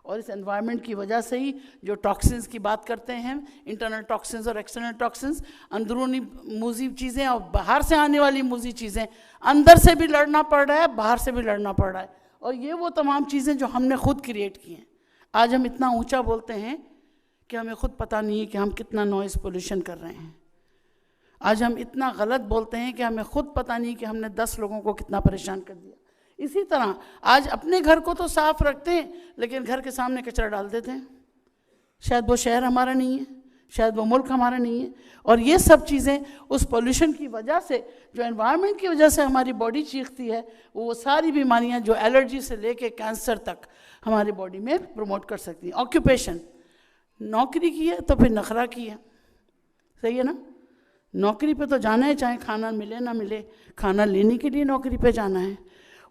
और इस एनवायरनमेंट की वजह से ही जो टॉक्सिन्स की बात करते हैं, इंटरनल टॉक्सिन्स और एक्सटर्नल टॉक्सिन्स, अंदरूनी मूजी चीज़ें और बाहर से आने वाली मूजी चीज़ें, अंदर से भी लड़ना पड़ रहा है, बाहर से भी लड़ना पड़ रहा है। और ये वो तमाम चीज़ें जो हमने खुद क्रिएट की हैं। आज हम इतना ऊंचा बोलते हैं कि हमें खुद पता नहीं है कि हम कितना नॉइज़ पोल्यूशन कर रहे हैं। आज हम इतना गलत बोलते हैं कि हमें खुद पता नहीं कि हमने 10 लोगों को कितना परेशान कर दिया। इसी तरह आज अपने घर को तो साफ रखते हैं, लेकिन घर के सामने कचरा डाल देते हैं। शायद वो शहर हमारा नहीं है, शायद वो मुल्क हमारा नहीं है। और ये सब चीज़ें उस पोल्यूशन की वजह से, जो एनवायरनमेंट की वजह से हमारी बॉडी चीखती है, वो सारी बीमारियां जो एलर्जी से लेके कैंसर तक हमारी बॉडी में प्रमोट कर सकती हैं। ऑक्यूपेशन, नौकरी की है तो फिर नखरा की है, सही है ना। नौकरी पे तो जाना है, चाहे खाना मिले ना मिले, खाना लेने के लिए नौकरी पे जाना है।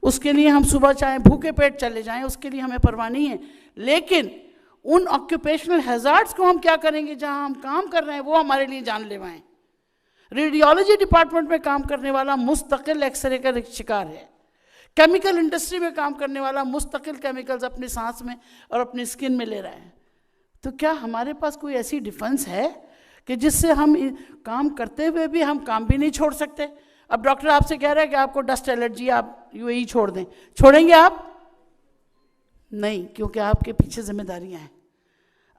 उसके लिए हम सुबह चाहे भूखे पेट चले जाएं, उसके लिए हमें परवाह नहीं है। लेकिन उन ऑक्यूपेशनल हैजार्ड्स को हम क्या करेंगे जहां हम काम कर रहे हैं, वो हमारे लिए जानलेवा हैं। रेडियोलॉजी डिपार्टमेंट में काम करने वाला मुस्तकिल एक्सरे का शिकार है। केमिकल इंडस्ट्री में काम करने वाला मुस्तकिल केमिकल्स अपनी सांस में और अपनी स्किन में ले रहा है। तो क्या हमारे पास कोई ऐसी डिफेंस है कि जिससे हम काम करते हुए भी हम काम भी नहीं छोड़ सकते? अब डॉक्टर आपसे कह रहा है कि आपको डस्ट एलर्जी, आप यूएई छोड़ दें, छोड़ेंगे आप? नहीं, क्योंकि आपके पीछे जिम्मेदारियां हैं।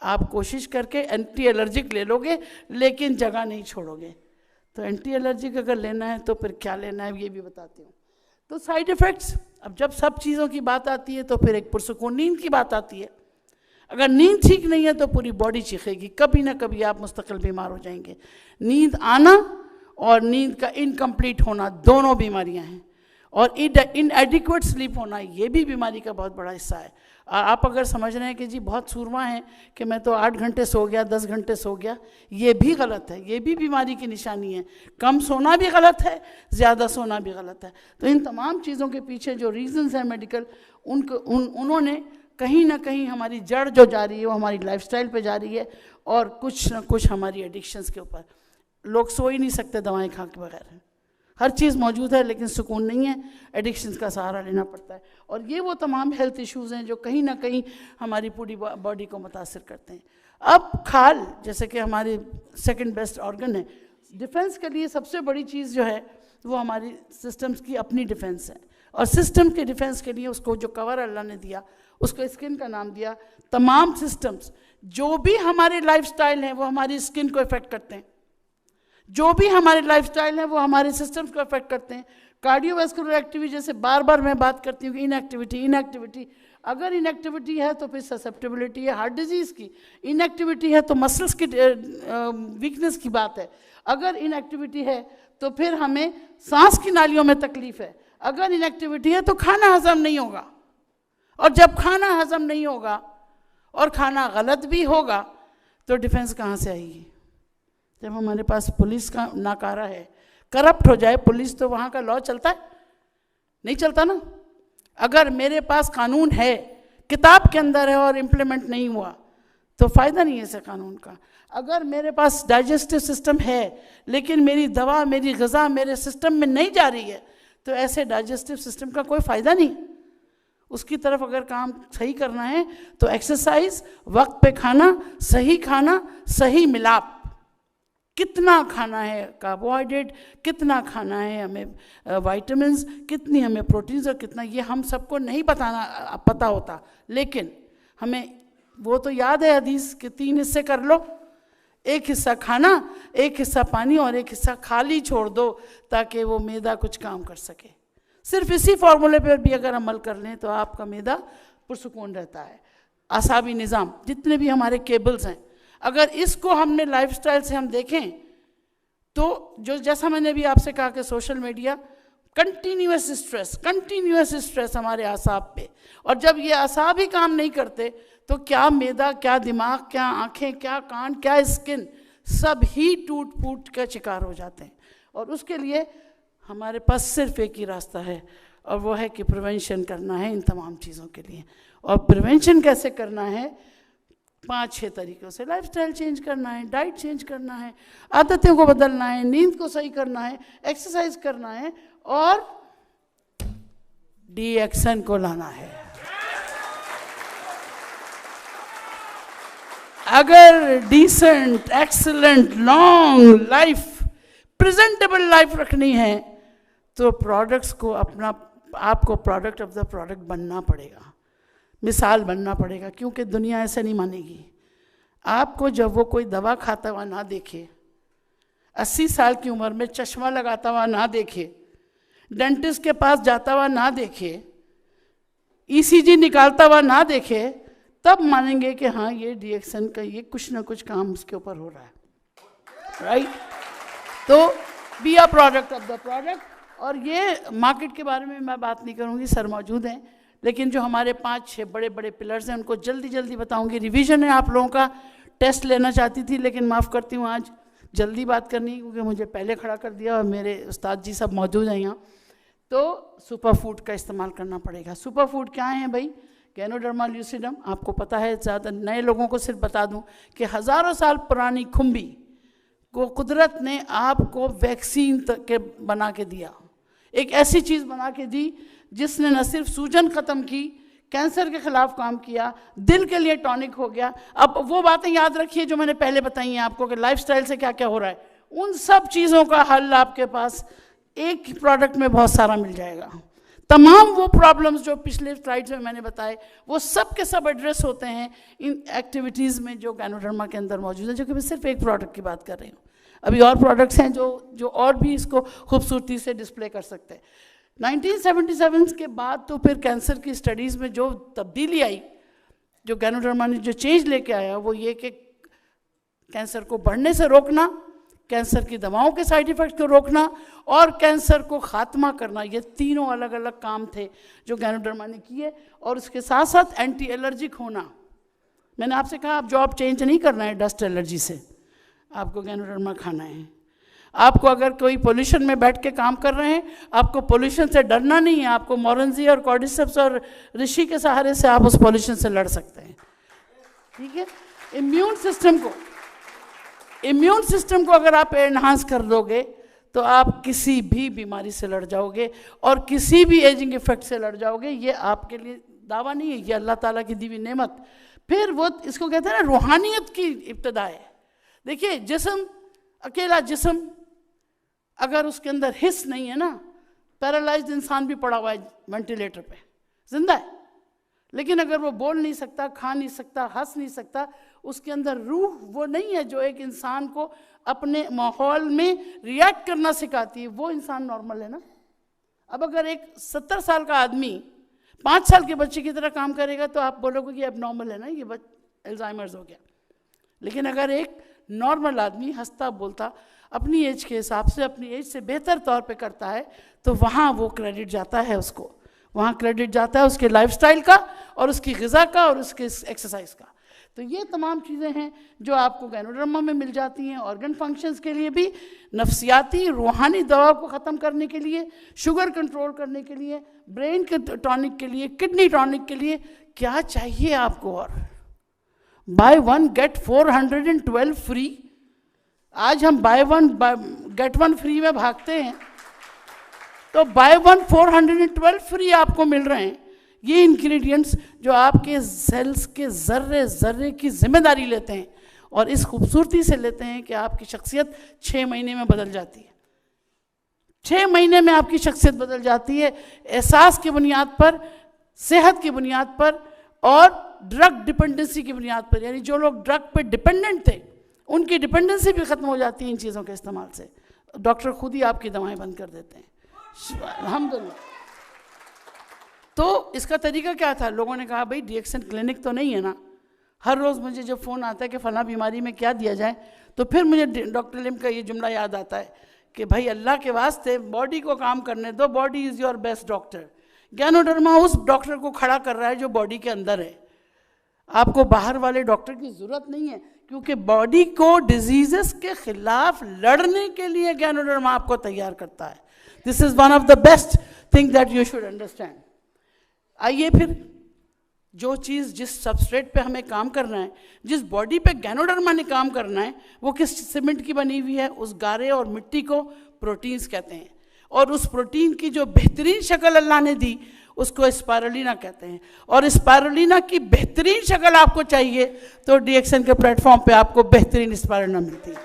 आप कोशिश करके एंटी एलर्जिक ले लोगे, लेकिन जगह नहीं छोड़ोगे। तो एंटी एलर्जिक अगर लेना है तो फिर क्या लेना है ये भी बताती हूँ। तो साइड इफ़ेक्ट्स, अब जब सब चीज़ों की बात आती है तो फिर एक पुरसुकून नींद की बात आती है। अगर नींद ठीक नहीं है तो पूरी बॉडी चीखेगी, कभी ना कभी आप मुस्तकिल बीमार हो जाएंगे। नींद आना और नींद का इनकम्प्लीट होना दोनों बीमारियां हैं, और इनएडिक्वेट स्लीप होना ये भी बीमारी का बहुत बड़ा हिस्सा है। आप अगर समझ रहे हैं कि जी बहुत सूरमा है कि मैं तो 8 घंटे सो गया, 10 घंटे सो गया, ये भी गलत है, ये भी बीमारी की निशानी है। कम सोना भी गलत है, ज़्यादा सोना भी गलत है। तो इन तमाम चीज़ों के पीछे जो रीजंस हैं मेडिकल, उन्होंने कहीं ना कहीं हमारी जड़ जो जा रही है वो हमारी लाइफस्टाइल पे जा रही है, और कुछ ना कुछ हमारी एडिक्शंस के ऊपर। लोग सो ही नहीं सकते दवाएं खा के बगैर। हर चीज़ मौजूद है लेकिन सुकून नहीं है, एडिक्शंस का सहारा लेना पड़ता है। और ये वो तमाम हेल्थ इश्यूज़ हैं जो कहीं ना कहीं हमारी पूरी बॉडी को मुतासिर करते हैं। अब खाल, जैसे कि हमारी सेकंड बेस्ट ऑर्गन है, डिफेंस के लिए सबसे बड़ी चीज़ जो है वो हमारी सिस्टम्स की अपनी डिफेंस है। और सिस्टम के डिफेंस के लिए उसको जो कवर अल्लाह ने दिया, उसको स्किन का नाम दिया। तमाम सिस्टम्स जो भी हमारे लाइफस्टाइल हैं वो हमारी स्किन को इफेक्ट करते हैं, जो भी हमारे लाइफस्टाइल है वो हमारे सिस्टम्स को अफेक्ट करते हैं। कार्डियोवैस्कुलर एक्टिविटी, जैसे बार बार मैं बात करती हूँ कि इनएक्टिविटी, अगर इनएक्टिविटी है तो फिर ससेप्टेबिलिटी है हार्ट डिजीज़ की, इनएक्टिविटी है तो मसल्स की वीकनेस की बात है, अगर इनएक्टिविटी है तो फिर हमें सांस की नालियों में तकलीफ है, अगर इनएक्टिविटी है तो खाना हजम नहीं होगा, और जब खाना हजम नहीं होगा और खाना गलत भी होगा तो डिफेंस कहाँ से आएगी? जब हमारे पास पुलिस का नाकारा है, करप्ट हो जाए पुलिस, तो वहाँ का लॉ चलता है? नहीं चलता ना। अगर मेरे पास कानून है, किताब के अंदर है और इम्प्लीमेंट नहीं हुआ, तो फ़ायदा नहीं है ऐसे कानून का। अगर मेरे पास डाइजेस्टिव सिस्टम है लेकिन मेरी दवा, मेरी ग़िज़ा मेरे सिस्टम में नहीं जा रही है, तो ऐसे डाइजेस्टिव सिस्टम का कोई फ़ायदा नहीं। उसकी तरफ अगर काम सही करना है तो एक्सरसाइज, वक्त पे खाना, सही मिलाप, कितना खाना है कार्बोहाइड्रेट, कितना खाना है हमें विटामिन्स, कितनी हमें प्रोटीन्स और कितना, ये हम सबको नहीं पता होता। लेकिन हमें वो तो याद है हदीस कि 3 हिस्से कर लो, एक हिस्सा खाना, एक हिस्सा पानी और एक हिस्सा खाली छोड़ दो, ताकि वो मैदा कुछ काम कर सके। सिर्फ इसी फॉर्मूले पर भी अगर अमल कर लें तो आपका मैदा पुरसुकून रहता है। आसाबी निज़ाम, जितने भी हमारे केबल्स हैं, अगर इसको हमने लाइफस्टाइल से हम देखें तो जो जैसा मैंने भी आपसे कहा कि सोशल मीडिया कंटिन्यूअस स्ट्रेस हमारे आसाब पे, और जब ये आसाब ही काम नहीं करते तो क्या मैदा, क्या दिमाग, क्या आँखें, क्या कान, क्या स्किन, सब ही टूट फूट का शिकार हो जाते हैं। और उसके लिए हमारे पास सिर्फ एक ही रास्ता है, और वो है कि प्रिवेंशन करना है इन तमाम चीज़ों के लिए। और प्रिवेंशन कैसे करना है? 5-6 तरीक़ों से। लाइफस्टाइल चेंज करना है, डाइट चेंज करना है, आदतों को बदलना है, नींद को सही करना है, एक्सरसाइज करना है और डीएक्सन को लाना है। अगर decent, excellent, long life, presentable life रखनी है तो प्रोडक्ट्स को आपको प्रोडक्ट ऑफ द प्रोडक्ट बनना पड़ेगा, मिसाल बनना पड़ेगा, क्योंकि दुनिया ऐसे नहीं मानेगी। आपको जब वो कोई दवा खाता हुआ ना देखे, 80 साल की उम्र में चश्मा लगाता हुआ ना देखे, डेंटिस्ट के पास जाता हुआ ना देखे, ईसीजी निकालता हुआ ना देखे, तब मानेंगे कि हाँ ये डीएक्सन का ये कुछ ना कुछ काम उसके ऊपर हो रहा है, राइट? तो be a product of the product. और ये मार्केट के बारे में मैं बात नहीं करूँगी, सर मौजूद हैं, लेकिन जो हमारे 5-6 बड़े बड़े पिलर्स हैं उनको जल्दी बताऊंगी। रिवीजन है आप लोगों का, टेस्ट लेना चाहती थी लेकिन माफ़ करती हूँ, आज जल्दी बात करनी क्योंकि मुझे पहले खड़ा कर दिया और मेरे उस्ताद जी सब मौजूद हैं यहाँ। तो सुपर फूड का इस्तेमाल करना पड़ेगा। सुपर फूड क्या है भाई? गैनोडर्मा ल्यूसिडम, आपको पता है, ज़्यादा नए लोगों को सिर्फ बता दूँ कि हज़ारों साल पुरानी खुम्बी को कुदरत ने आपको वैक्सीन तक के बना के दिया, एक ऐसी चीज़ बना के दी जिसने न सिर्फ सूजन ख़त्म की, कैंसर के ख़िलाफ़ काम किया, दिल के लिए टॉनिक हो गया। अब वो बातें याद रखिए जो मैंने पहले बताई हैं आपको कि लाइफस्टाइल से क्या क्या हो रहा है, उन सब चीज़ों का हल आपके पास एक प्रोडक्ट में बहुत सारा मिल जाएगा। तमाम वो प्रॉब्लम्स जो पिछले स्लाइड्स में मैंने बताए वो सब के सब एड्रेस होते हैं इन एक्टिविटीज़ में जो गैनोडर्मा के अंदर मौजूद है, जो कि मैं सिर्फ एक प्रोडक्ट की बात कर रही हूँ। अभी और प्रोडक्ट्स हैं जो और भी इसको खूबसूरती से डिस्प्ले कर सकते हैं। 1977 के बाद तो फिर कैंसर की स्टडीज़ में जो तब्दीली आई, जो गैनोडर्मा ने जो चेंज लेके आया, वो ये कि कैंसर को बढ़ने से रोकना, कैंसर की दवाओं के साइड इफ़ेक्ट को रोकना और कैंसर को ख़ात्मा करना, ये तीनों अलग अलग काम थे जो गैनोडर्मा ने किए। और उसके साथ साथ एंटी एलर्जिक होना। मैंने आपसे कहा आप जॉब चेंज नहीं करना है डस्ट एलर्जी से, आपको गैनोडर्मा खाना है। आपको अगर कोई पोल्यूशन में बैठ के काम कर रहे हैं, आपको पोल्यूशन से डरना नहीं है, आपको मोरेंजी और कॉर्डिसेप्स और ऋषि के सहारे से आप उस पोल्यूशन से लड़ सकते हैं, ठीक है? इम्यून सिस्टम को अगर आप एनहांस कर दोगे तो आप किसी भी बीमारी से लड़ जाओगे और किसी भी एजिंग इफेक्ट से लड़ जाओगे। ये आपके लिए दावा नहीं है, ये अल्लाह ताला की दी हुई नेमत। फिर वो इसको कहते हैं ना, रूहानियत की इब्तिदा है। देखिए, जिस्म, अकेला जिस्म, अगर उसके अंदर हिस्स नहीं है ना, पैरालाइज्ड इंसान भी पड़ा हुआ है वेंटिलेटर पे, जिंदा है, लेकिन अगर वो बोल नहीं सकता, खा नहीं सकता, हंस नहीं सकता, उसके अंदर रूह वो नहीं है जो एक इंसान को अपने माहौल में रिएक्ट करना सिखाती है, वो इंसान नॉर्मल है ना। अब अगर एक 70 साल का आदमी 5 साल के बच्चे की तरह काम करेगा तो आप बोलोगे कि अब नॉर्मल है ना, ये अल्जाइमर्स हो गया। लेकिन अगर एक नॉर्मल आदमी हंसता बोलता अपनी एज के हिसाब से, अपनी एज से बेहतर तौर पे करता है, तो वहाँ वो क्रेडिट जाता है उसको, वहाँ क्रेडिट जाता है उसके लाइफस्टाइल का और उसकी ग़िज़ा का और उसके एक्सरसाइज का। तो ये तमाम चीज़ें हैं जो आपको गैनोडर्मा में मिल जाती हैं। ऑर्गन फंक्शंस के लिए भी, नफ्सियाती रूहानी दवाओं को ख़त्म करने के लिए, शुगर कंट्रोल करने के लिए, ब्रेन के टॉनिक के लिए, किडनी टॉनिक के लिए, क्या चाहिए आपको और बाय वन गेट 412 फ्री। आज हम by one get one free में भागते हैं, तो बाय वन 412 फ्री आपको मिल रहे हैं। ये इंग्रेडिएंट्स जो आपके सेल्स के ज़र्रे ज़र्रे की जिम्मेदारी लेते हैं और इस खूबसूरती से लेते हैं कि आपकी शख्सियत 6 महीने में बदल जाती है। 6 महीने में आपकी शख्सियत बदल जाती है, एहसास की बुनियाद पर, सेहत की बुनियाद पर और ड्रग डिपेंडेंसी की बुनियाद पर। यानी जो लोग ड्रग पे डिपेंडेंट थे उनकी डिपेंडेंसी भी ख़त्म हो जाती है इन चीज़ों के इस्तेमाल से। डॉक्टर खुद ही आपकी दवाएं बंद कर देते हैं, अल्हम्दुलिल्लाह। तो इसका तरीका क्या था? लोगों ने कहा भाई डीएक्सन क्लिनिक तो नहीं है ना। हर रोज़ मुझे जब फ़ोन आता है कि फ़लाँ बीमारी में क्या दिया जाए, तो फिर मुझे डॉक्टर लिम का ये जुमला याद आता है कि भाई अल्लाह के वास्ते बॉडी को काम करने दो, body is your best doctor. Ganoderma उस डॉक्टर को खड़ा कर रहा है जो बॉडी के अंदर है। आपको बाहर वाले डॉक्टर की ज़रूरत नहीं है, क्योंकि बॉडी को डिजीज़ेस के ख़िलाफ़ लड़ने के लिए गैनोडर्मा आपको तैयार करता है। This is one of the best thing that you should understand. आइए फिर जो चीज़ जिस सबस्ट्रेट पे हमें काम करना है, जिस बॉडी पे गैनोडर्मा ने काम करना है, वो किस सीमेंट की बनी हुई है? उस गारे और मिट्टी को प्रोटीन्स कहते हैं। और उस प्रोटीन की जो बेहतरीन शक्ल अल्लाह ने दी उसको स्पायरुलिना कहते हैं। और स्पायरुलिना की बेहतरीन शक्ल आपको चाहिए तो डीएक्सन के प्लेटफॉर्म पे आपको बेहतरीन स्पायरुलिना मिलती है।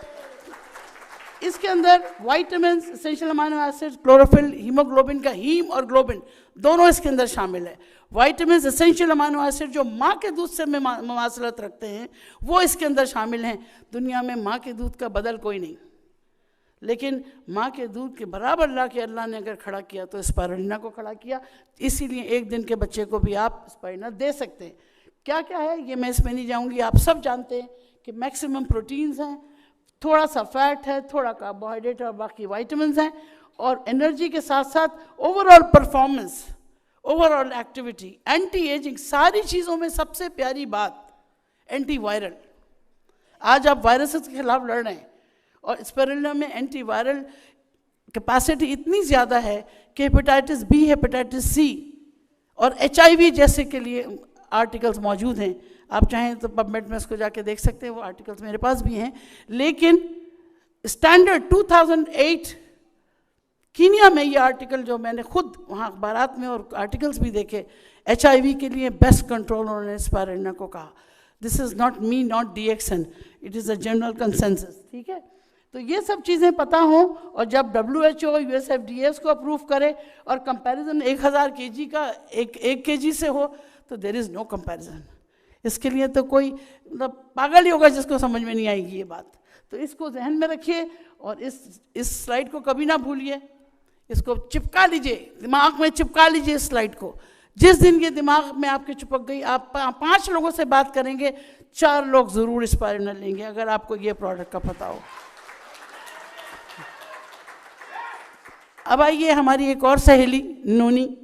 इसके अंदर vitamin, essential amino acids, chlorophyll, haemoglobin का हीम और ग्लोबिन दोनों इसके अंदर शामिल है। वाइटामिन, एसेंशियल अमीनो एसिड जो माँ के दूध से ममासलत रखते हैं वो इसके अंदर शामिल हैं। दुनिया में माँ के दूध का बदल कोई नहीं, लेकिन माँ के दूध के बराबर ला के अल्लाह ने अगर खड़ा किया तो स्पायरुलिना को खड़ा किया। इसीलिए एक दिन के बच्चे को भी आप स्पायरुलिना दे सकते हैं। क्या क्या है ये मैं इसमें नहीं जाऊँगी, आप सब जानते हैं कि मैक्सिमम प्रोटीन्स हैं, थोड़ा सा फैट है, थोड़ा कार्बोहाइड्रेट और बाकी वाइटामिन हैं। और एनर्जी के साथ साथ overall performance, overall activity, anti ageing, सारी चीज़ों में सबसे प्यारी बात एंटी वायरल। आज आप वायरसेस के खिलाफ लड़ रहे हैं और स्पायरुलिना में एंटी वायरल कैपेसिटी इतनी ज़्यादा है कि हेपेटाइटिस बी, हेपेटाइटिस सी और HIV जैसे के लिए आर्टिकल्स मौजूद हैं। आप चाहें तो पबमेड में उसको जाके देख सकते हैं, वो आर्टिकल्स मेरे पास भी हैं। लेकिन स्टैंडर्ड 2008 कीनिया में ये आर्टिकल जो मैंने खुद वहाँ अखबारात में और आर्टिकल्स भी देखे, HIV के लिए बेस्ट कंट्रोल उन्होंने स्पायरुलिना को कहा। This is not me, not DXN, it is a general consensus. ठीक है, तो ये सब चीज़ें पता हों और जब WHO, USFDA को अप्रूव करे और कंपैरिजन 1000 kg का एक kg से हो तो देयर इज़ नो कंपैरिजन। इसके लिए तो कोई मतलब पागल ही होगा जिसको समझ में नहीं आएगी ये बात। तो इसको जहन में रखिए और इस स्लाइड को कभी ना भूलिए, इसको चिपका लीजिए, दिमाग में चिपका लीजिए इस स्लाइड को। जिस दिन ये दिमाग में आपके चिपक गई, आप 5 लोगों से बात करेंगे, 4 लोग ज़रूर स्पायरुलिना लेंगे अगर आपको ये प्रोडक्ट का पता हो। अब आइए हमारी एक और सहेली नूनी,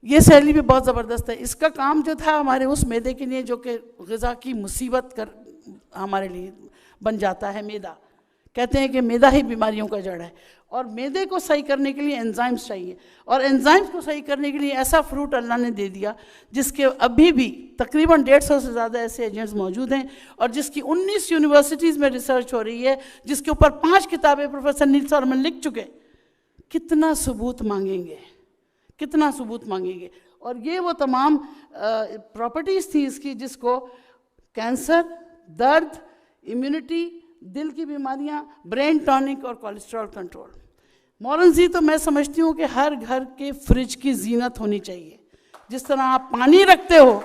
ये सहेली भी बहुत ज़बरदस्त है। इसका काम जो था हमारे उस मैदे के लिए जो कि ग़िज़ा की मुसीबत कर हमारे लिए बन जाता है। मैदा, कहते हैं कि मैदा ही बीमारियों का जड़ है और मैदे को सही करने के लिए एंजाइम्स चाहिए और एंजाइम्स को सही करने के लिए ऐसा फ्रूट अल्लाह ने दे दिया जिसके अभी भी तकरीबन 150 से ज़्यादा ऐसे एजेंट्स मौजूद हैं और जिसकी 19 यूनिवर्सिटीज़ में रिसर्च हो रही है, जिसके ऊपर 5 किताबें प्रोफेसर नील सॉलमन लिख चुके। कितना सबूत मांगेंगे, कितना सबूत मांगेंगे। और ये वो तमाम प्रॉपर्टीज़ थी इसकी जिसको कैंसर, दर्द, इम्यूनिटी, दिल की बीमारियां, ब्रेन टॉनिक और कोलेस्ट्रॉल कंट्रोल। मोरंजी तो मैं समझती हूँ कि हर घर के फ्रिज की जीनत होनी चाहिए। जिस तरह आप पानी रखते हो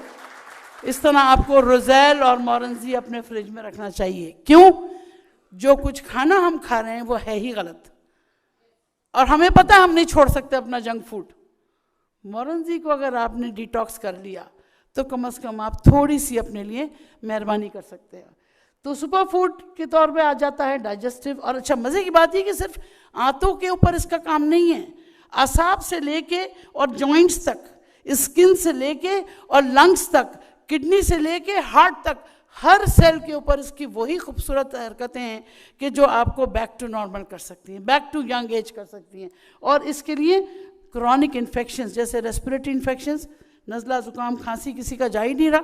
इस तरह आपको रोज़ेल और मोरंजी अपने फ्रिज में रखना चाहिए। क्यों? जो कुछ खाना हम खा रहे हैं वो है ही गलत और हमें पता है हम नहीं छोड़ सकते अपना जंक फूड। मोरंजी को अगर आपने डिटॉक्स कर लिया तो कम से कम आप थोड़ी सी अपने लिए मेहरबानी कर सकते हैं। तो सुपर फूड के तौर पे आ जाता है डाइजेस्टिव। और अच्छा मज़े की बात ये कि सिर्फ आंतों के ऊपर इसका काम नहीं है, असाब से लेके और जॉइंट्स तक, स्किन से लेके और लंग्स तक, किडनी से लेके हार्ट तक, हर सेल के ऊपर इसकी वही खूबसूरत हरकतें हैं कि जो आपको बैक टू नॉर्मल कर सकती हैं, बैक टू यंग एज कर सकती हैं। और इसके लिए क्रॉनिक इन्फेक्शंस जैसे रेस्पिरेटरी इन्फेक्शंस, नज़ला, ज़ुकाम, खांसी किसी का जा ही नहीं रहा,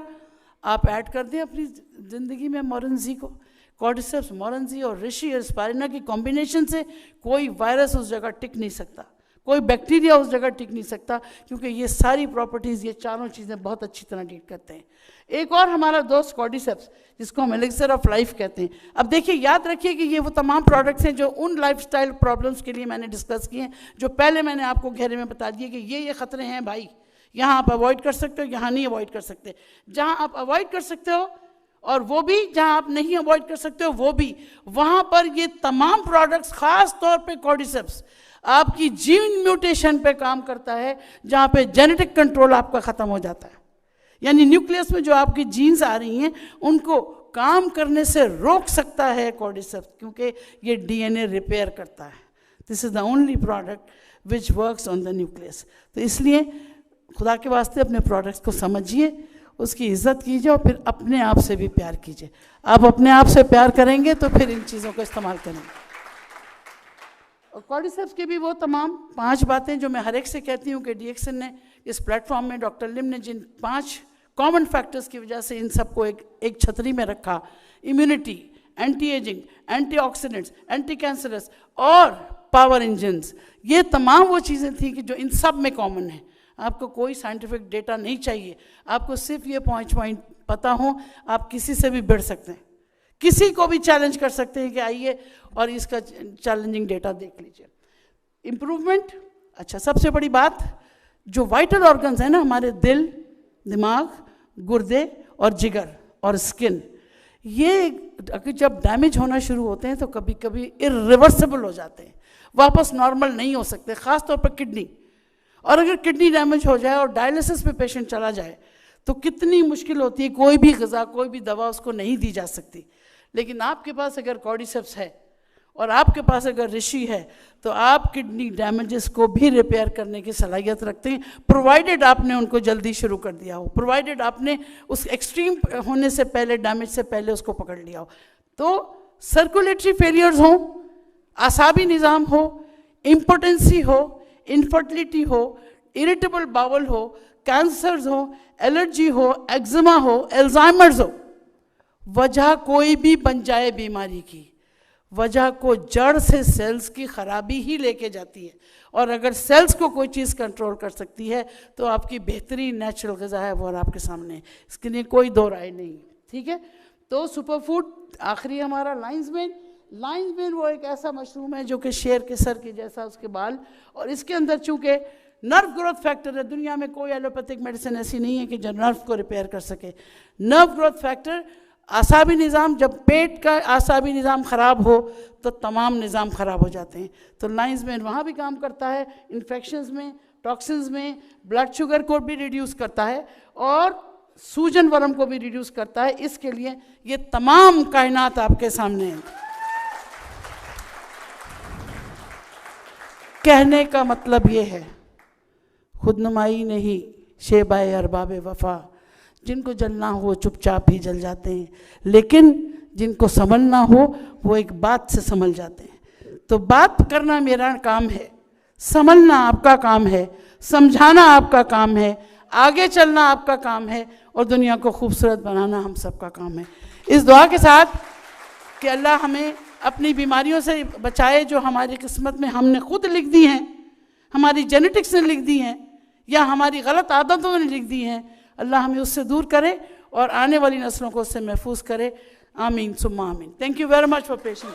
आप ऐड कर दें अपनी ज़िंदगी में मोरेंजी को। कॉर्डिसेप्स, मोरेंजी और ऋषि और स्पाइरुलिना की कॉम्बिनेशन से कोई वायरस उस जगह टिक नहीं सकता, कोई बैक्टीरिया उस जगह टिक नहीं सकता, क्योंकि ये सारी प्रॉपर्टीज़, ये चारों चीज़ें बहुत अच्छी तरह डील करते हैं। एक और हमारा दोस्त कॉर्डिसेप्स, जिसको हम एलिक्सर ऑफ लाइफ कहते हैं। अब देखिए, याद रखिए कि ये वो तमाम प्रोडक्ट्स हैं जो उन लाइफस्टाइल प्रॉब्लम्स के लिए मैंने डिस्कस किए हैं, जो पहले मैंने आपको घेरे में बता दिए कि ये खतरे हैं भाई, यहाँ आप अवॉइड कर सकते हो, यहाँ नहीं अवॉइड कर सकते। जहाँ आप अवॉइड कर सकते हो और वो भी, जहाँ आप नहीं अवॉइड कर सकते हो वो भी, वहाँ पर ये तमाम प्रोडक्ट्स, खास तौर पे कॉर्डिसेप्स, आपकी जीन म्यूटेशन पे काम करता है, जहाँ पे जेनेटिक कंट्रोल आपका ख़त्म हो जाता है। यानी न्यूक्लियस में जो आपकी जीन्स आ रही हैं उनको काम करने से रोक सकता है कॉर्डिसेप्स, क्योंकि ये डीएनए रिपेयर करता है। This is the only product which works on the nucleus. तो इसलिए खुदा के वास्ते अपने प्रोडक्ट्स को समझिए, उसकी इज़्ज़त कीजिए और फिर अपने आप से भी प्यार कीजिए। आप अपने आप से प्यार करेंगे तो फिर इन चीज़ों को इस्तेमाल करेंगे। और कॉर्डिसेप्स की भी वो तमाम 5 बातें जो मैं हर एक से कहती हूँ कि डीएक्सन ने इस प्लेटफॉर्म में, डॉक्टर लिम ने जिन 5 कॉमन फैक्टर्स की वजह से इन सबको एक छतरी में रखा, immunity, anti ageing, antioxidants, anti cancerous और पावर इंजन्स, ये तमाम वो चीज़ें थी कि जो इन सब में कॉमन है। आपको कोई साइंटिफिक डेटा नहीं चाहिए, आपको सिर्फ ये पॉइंट पता हो, आप किसी से भी भिड़ सकते हैं, किसी को भी चैलेंज कर सकते हैं कि आइए और इसका चैलेंजिंग डेटा देख लीजिए। इम्प्रूवमेंट, अच्छा सबसे बड़ी बात, जो वाइटल ऑर्गन्स हैं ना हमारे, दिल, दिमाग, गुर्दे और जिगर और स्किन, ये अगर जब डैमेज होना शुरू होते हैं तो कभी कभी इरिवर्सिबल हो जाते हैं, वापस नॉर्मल नहीं हो सकते, ख़ास तौर पर किडनी। और अगर किडनी डैमेज हो जाए और डायलिसिस पे पेशेंट चला जाए तो कितनी मुश्किल होती है, कोई भी ग़िज़ा, कोई भी दवा उसको नहीं दी जा सकती। लेकिन आपके पास अगर कॉर्डिसेप्स है और आपके पास अगर ऋषि है तो आप किडनी डैमेजेस को भी रिपेयर करने की सलाहियत रखते हैं, प्रोवाइडेड आपने उनको जल्दी शुरू कर दिया हो, प्रोवाइडेड आपने उस एक्सट्रीम होने से पहले, डैमेज से पहले उसको पकड़ लिया हो। तो सर्कुलेटरी फेलियर्स हो, आसाबी निज़ाम हो, इम्पोटेंसी हो, इनफर्टिलिटी हो, इरिटेबल बाउल हो, कैंसर्स हो, एलर्जी हो, एक्जिमा हो, एल्जाइमर्स हो, वजह कोई भी बन जाए बीमारी की, वजह को जड़ से सेल्स की खराबी ही लेके जाती है। और अगर सेल्स को कोई चीज़ कंट्रोल कर सकती है तो आपकी बेहतरीन नेचुरल ग़िज़ा है वो और आपके सामने है, इसके लिए कोई दो राय नहीं, ठीक है। तो सुपर फूड, आखिरी हमारा लाइन्स मेन वो एक ऐसा मशरूम है जो कि शेर के सर के जैसा उसके बाल, और इसके अंदर चूँकि नर्व ग्रोथ फैक्टर है, दुनिया में कोई एलोपैथिक मेडिसिन ऐसी नहीं है कि जो नर्व को रिपेयर कर सके। नर्व ग्रोथ फैक्टर, आसाबी निज़ाम, जब पेट का आसाबी निज़ाम ख़राब हो तो तमाम निज़ाम ख़राब हो जाते हैं। तो लाइन्स में वहाँ भी काम करता है, इन्फेक्शंस में, टॉक्सिन्स में, ब्लड शुगर को भी रिड्यूस करता है और सूजन वर्म को भी रिड्यूस करता है। इसके लिए ये तमाम कायनात आपके सामने है। कहने का मतलब ये है, खुदनुमाई नहीं शेबाए अरबाब वफा, जिनको जलना हो चुपचाप ही जल जाते हैं, लेकिन जिनको संभलना हो वो एक बात से संभल जाते हैं। तो बात करना मेरा काम है, संभलना आपका काम है, समझाना आपका काम है, आगे चलना आपका काम है और दुनिया को खूबसूरत बनाना हम सबका काम है। इस दुआ के साथ कि अल्लाह हमें अपनी बीमारियों से बचाए जो हमारी किस्मत में हमने खुद लिख दी हैं, हमारी जेनेटिक्स ने लिख दी हैं या हमारी गलत आदतों ने लिख दी हैं, अल्लाह हमें उससे दूर करे और आने वाली नस्लों को उससे महफूज करे। आमीन सुम्मा आमीन। Thank you very much for patience.